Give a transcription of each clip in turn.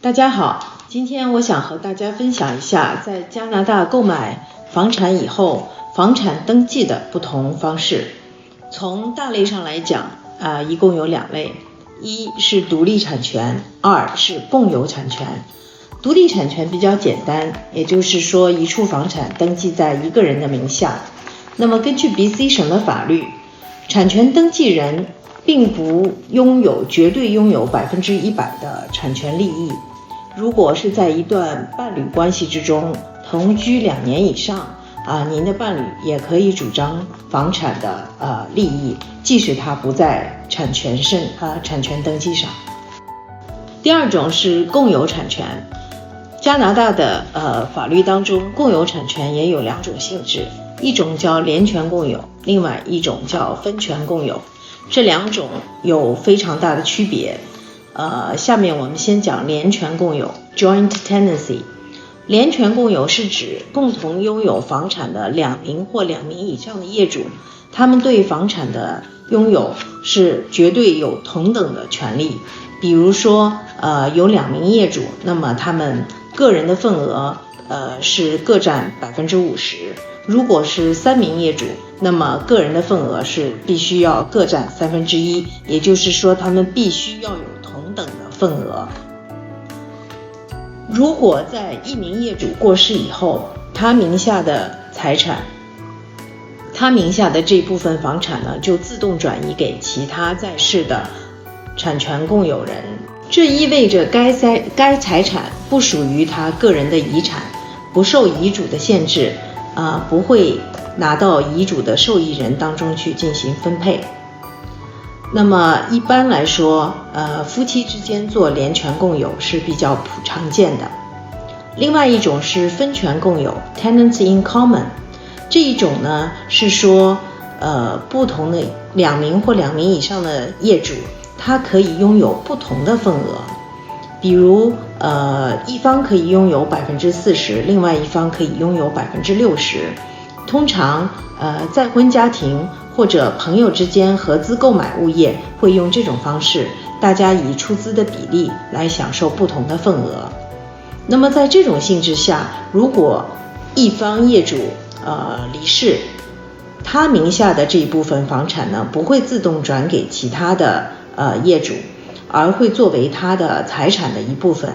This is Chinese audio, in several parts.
大家好，今天我想和大家分享一下在加拿大购买房产以后，房产登记的不同方式。从大类上来讲，一共有2类，一是独立产权，二是共有产权。独立产权比较简单，也就是说一处房产登记在一个人的名下。那么根据 BC 省的法律，产权登记人并不绝对拥有100%的产权利益。如果是在一段伴侣关系之中同居2年以上，您的伴侣也可以主张房产的利益，即使他不在产权登记上。第二种是共有产权。加拿大的法律当中，共有产权也有2种性质，一种叫联权共有，另外一种叫分权共有。这2种有非常大的区别。下面我们先讲联权共有 （Joint Tenancy）。联权共有是指共同拥有房产的2名或2名以上的业主，他们对房产的拥有是绝对有同等的权利。比如说，有2名业主，那么他们个人的份额是各占50%。如果是3名业主，那么个人的份额是必须要各占1/3，也就是说他们必须要有同等的份额。如果在1名业主过世以后，他名下的这部分房产呢，就自动转移给其他在世的产权共有人。这意味着该财产不属于他个人的遗产，不受遗嘱的限制，不会拿到遗嘱的受益人当中去进行分配。那么一般来说，夫妻之间做联权共有是比较常见的。另外一种是分权共有 （Tenants in Common）。这一种呢是说，不同的2名或2名以上的业主，他可以拥有不同的份额。比如，一方可以拥有40%，另外一方可以拥有60%。通常，再婚家庭或者朋友之间合资购买物业会用这种方式，大家以出资的比例来享受不同的份额。那么在这种性质下，如果一方业主离世，他名下的这一部分房产呢，不会自动转给其他的业主，而会作为他的财产的一部分，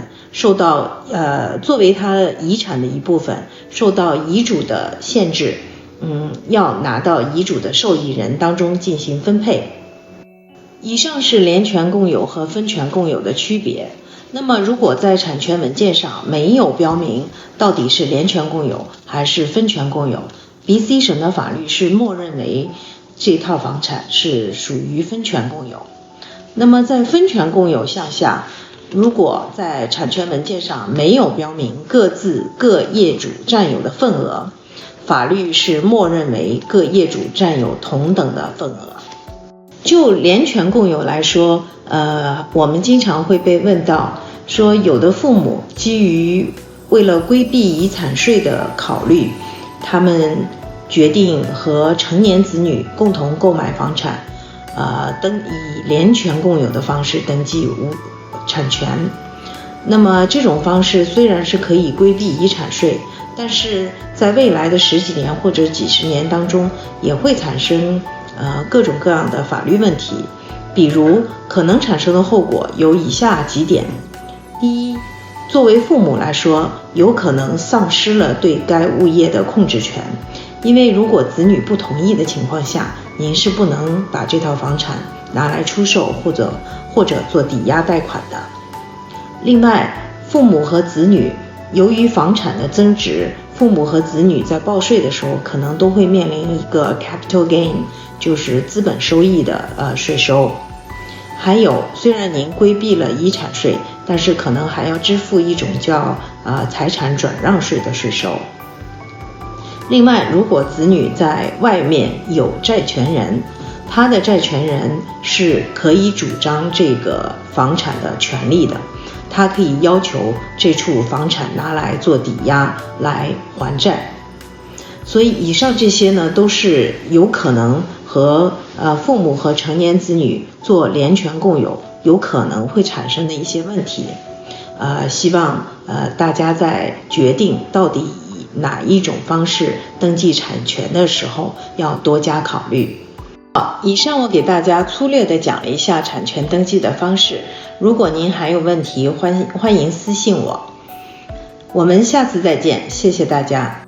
作为他的遗产的一部分，受到遗嘱的限制，要拿到遗嘱的受益人当中进行分配。以上是联权共有和分权共有的区别。那么如果在产权文件上没有标明到底是联权共有还是分权共有， BC 省的法律是默认为这套房产是属于分权共有。那么在分权共有项下，如果在产权文件上没有标明各业主占有的份额，法律是默认为各业主占有同等的份额。就联权共有来说，我们经常会被问到，说有的父母基于为了规避遗产税的考虑，他们决定和成年子女共同购买房产，以联权共有的方式登记产权。那么这种方式虽然是可以规避遗产税，但是在未来的10几年或者几十年当中，也会产生各种各样的法律问题。比如可能产生的后果有以下几点。第一，作为父母来说，有可能丧失了对该物业的控制权，因为如果子女不同意的情况下，您是不能把这套房产拿来出售或者做抵押贷款的。另外，父母和子女由于房产的增值，父母和子女在报税的时候可能都会面临一个 capital gain， 就是资本收益的税收。还有，虽然您规避了遗产税，但是可能还要支付一种叫财产转让税的税收。另外，如果子女在外面有债权人，他的债权人是可以主张这个房产的权利的，他可以要求这处房产拿来做抵押来还债。所以以上这些呢，都是有可能和父母和成年子女做联权共有有可能会产生的一些问题。希望大家在决定到底以哪一种方式登记产权的时候要多加考虑。好，以上我给大家粗略地讲了一下产权登记的方式，如果您还有问题，欢迎私信我。我们下次再见，谢谢大家。